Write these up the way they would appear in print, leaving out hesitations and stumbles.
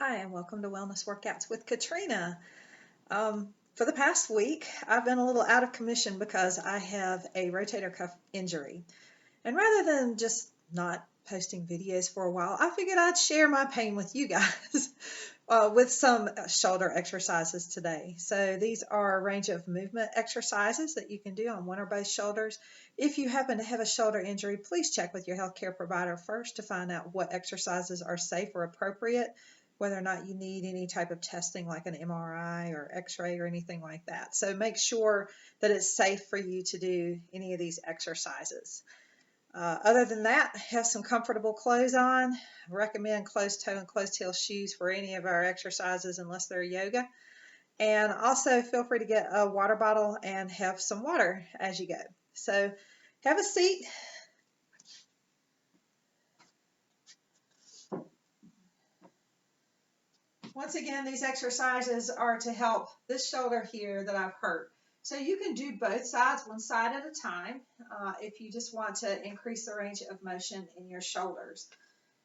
Hi, and welcome to Wellness Workouts with Katrena. For the past week, I've been a little out of commission because I have a rotator cuff injury. And rather than just not posting videos for a while, I figured I'd share my pain with you guys with some shoulder exercises today. So these are a range of movement exercises that you can do on one or both shoulders. If you happen to have a shoulder injury, please check with your healthcare provider first to find out what exercises are safe or appropriate, whether or not you need any type of testing like an MRI or X-ray or anything like that. So make sure that it's safe for you to do any of these exercises. Other than that, have some comfortable clothes on. I recommend closed toe and closed heel shoes for any of our exercises unless they're yoga. And also feel free to get a water bottle and have some water as you go. So have a seat. Once again, these exercises are to help this shoulder here that I've hurt. So you can do both sides, one side at a time, if you just want to increase the range of motion in your shoulders.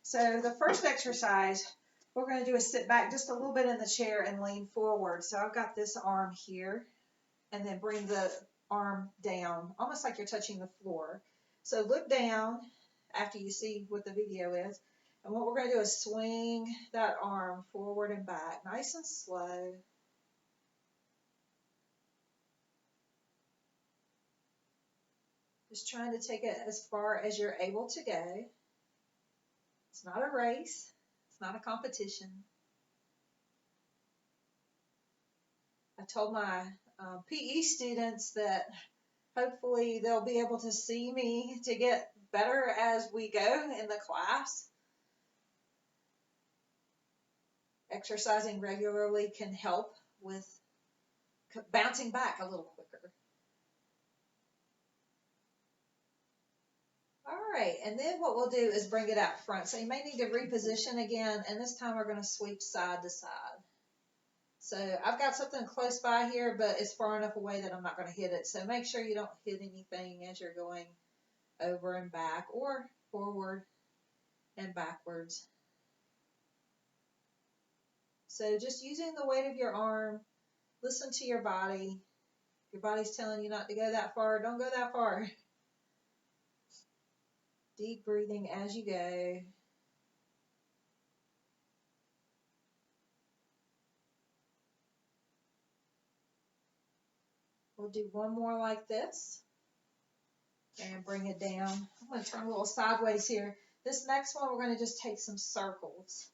So the first exercise we're going to do is sit back just a little bit in the chair and lean forward. So I've got this arm here, and then bring the arm down, almost like you're touching the floor. So look down after you see what the video is. And what we're going to do is swing that arm forward and back, nice and slow. Just trying to take it as far as you're able to go. It's not a race. It's not a competition. I told my PE students that hopefully they'll be able to see me to get better as we go in the class. Exercising regularly can help with bouncing back a little quicker. All right, and then what we'll do is bring it out front. So you may need to reposition again, and this time we're going to sweep side to side. So I've got something close by here, but it's far enough away that I'm not going to hit it. So make sure you don't hit anything as you're going over and back or forward and backwards. So just using the weight of your arm, listen to your body. If your body's telling you not to go that far, don't go that far. Deep breathing as you go. We'll do one more like this and bring it down. I'm going to turn a little sideways here. This next one, we're going to just take some circles.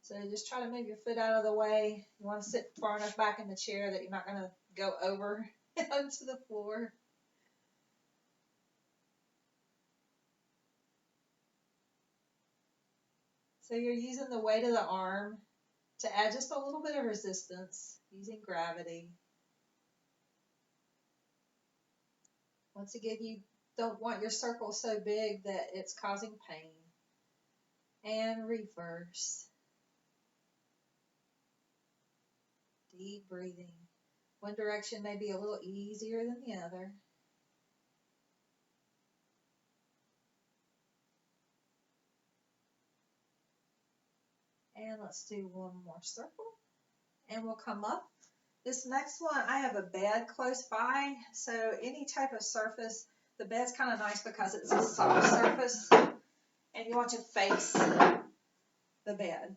So just try to move your foot out of the way. You want to sit far enough back in the chair that you're not going to go over onto the floor. So you're using the weight of the arm to add just a little bit of resistance using gravity. Once again, you don't want your circle so big that it's causing pain. And reverse. Deep breathing. One direction may be a little easier than the other. And let's do one more circle. And we'll come up. This next one, I have a bed close by, so any type of surface, the bed's kind of nice because it's a soft surface, and you want to face the bed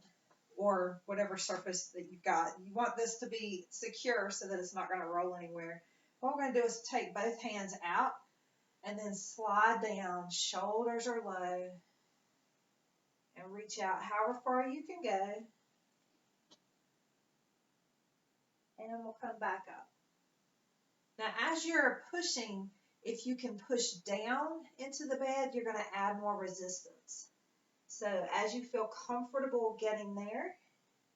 or whatever surface that you've got. You want this to be secure so that it's not going to roll anywhere. What we're going to do is take both hands out and then slide down. Shoulders are low, and reach out however far you can go. And we'll come back up. Now, as you're pushing, if you can push down into the bed, you're going to add more resistance. So as you feel comfortable getting there,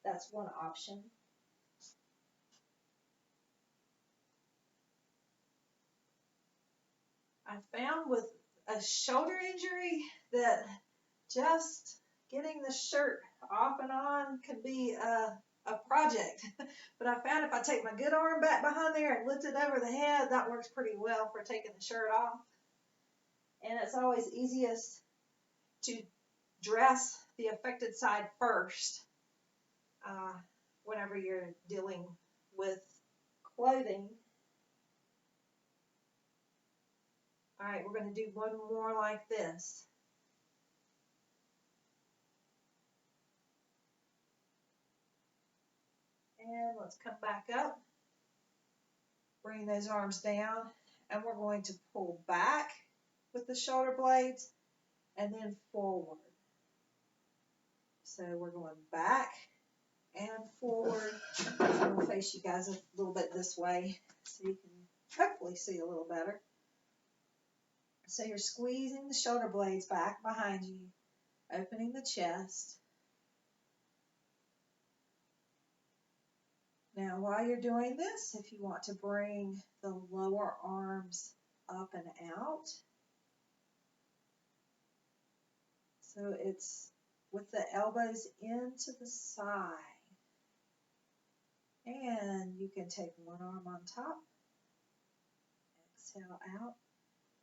that's one option. I found with a shoulder injury that just getting the shirt off and on can be a project. But I found if I take my good arm back behind there and lift it over the head, that works pretty well for taking the shirt off. And it's always easiest to dress the affected side first whenever you're dealing with clothing. All right, we're going to do one more like this. And let's come back up. Bring those arms down, and we're going to pull back with the shoulder blades and then forward. So we're going back and forward. I'm going to face you guys a little bit this way so you can hopefully see a little better. So you're squeezing the shoulder blades back behind you, opening the chest. Now, while you're doing this, if you want to bring the lower arms up and out, so it's with the elbows into the side. And you can take one arm on top, exhale out,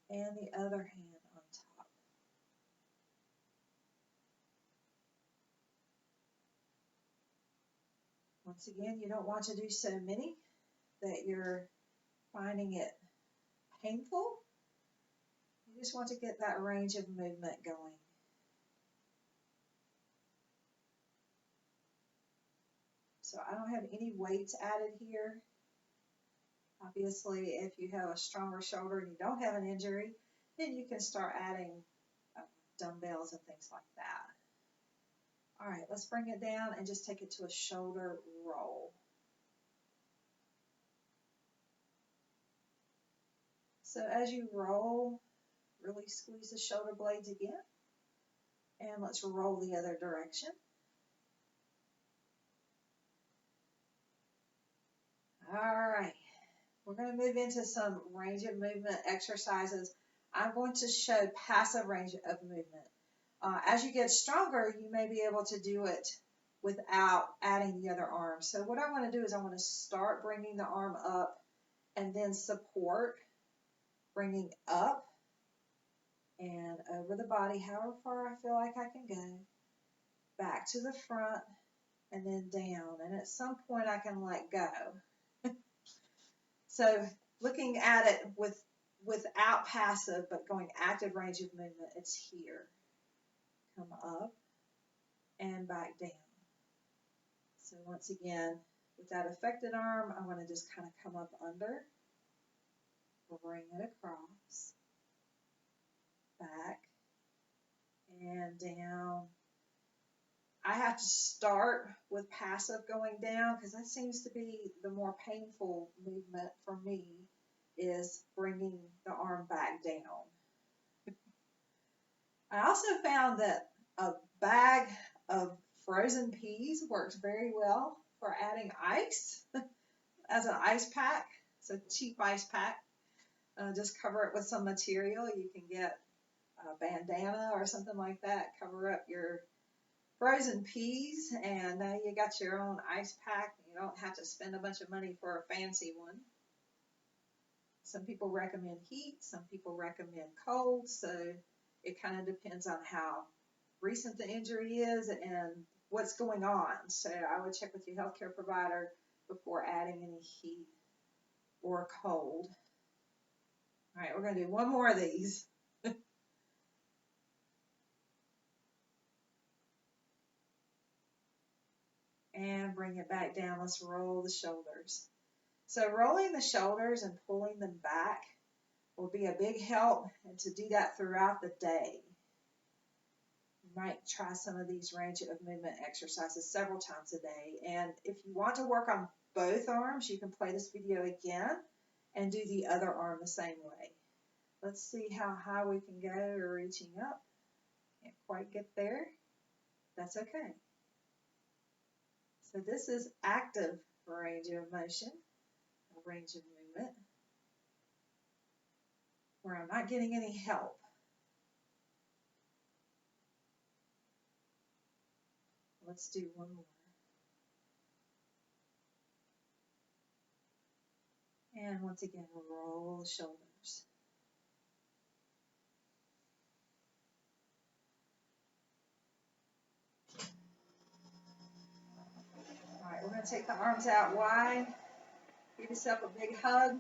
and the other hand on top. Once again, you don't want to do so many that you're finding it painful. You just want to get that range of movement going. So I don't have any weights added here. Obviously, if you have a stronger shoulder and you don't have an injury, then you can start adding dumbbells and things like that. All right, let's bring it down and just take it to a shoulder roll. So as you roll, really squeeze the shoulder blades again. And let's roll the other direction. All right, we're going to move into some range of movement exercises. I'm going to show passive range of movement. As you get stronger, you may be able to do it without adding the other arm. So what I want to do is I want to start bringing the arm up and then support, bringing up and over the body, however far I feel like I can go, back to the front, and then down. And at some point I can let go. So looking at it without passive, but going active range of movement, it's here. Come up and back down. So once again, with that affected arm, I want to just kind of come up under, bring it across, back, and down. I have to start with passive going down because that seems to be the more painful movement for me, is bringing the arm back down. I also found that a bag of frozen peas works very well for adding ice as an ice pack. It's a cheap ice pack. Just cover it with some material. You can get a bandana or something like that. Cover up your frozen peas, and now you got your own ice pack. You don't have to spend a bunch of money for a fancy one. Some people recommend heat, some people recommend cold, so it kind of depends on how recent the injury is and what's going on. So I would check with your healthcare provider before adding any heat or cold. All right, we're going to do one more of these. And bring it back down. Let's roll the shoulders. So rolling the shoulders and pulling them back will be a big help, and to do that throughout the day. You might try some of these range of movement exercises several times a day. And if you want to work on both arms, you can play this video again and do the other arm the same way. Let's see how high we can go. We're reaching up. Can't quite get there. That's okay. So this is active range of motion, a range of movement, where I'm not getting any help. Let's do one more. And once again, roll the shoulders. going to take the arms out wide. Give yourself a big hug.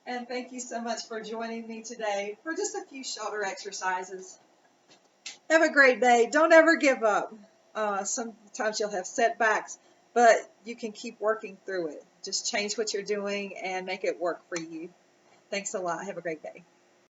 And thank you so much for joining me today for just a few shoulder exercises. Have a great day. Don't ever give up. Sometimes you'll have setbacks, but you can keep working through it. Just change what you're doing and make it work for you. Thanks a lot. Have a great day.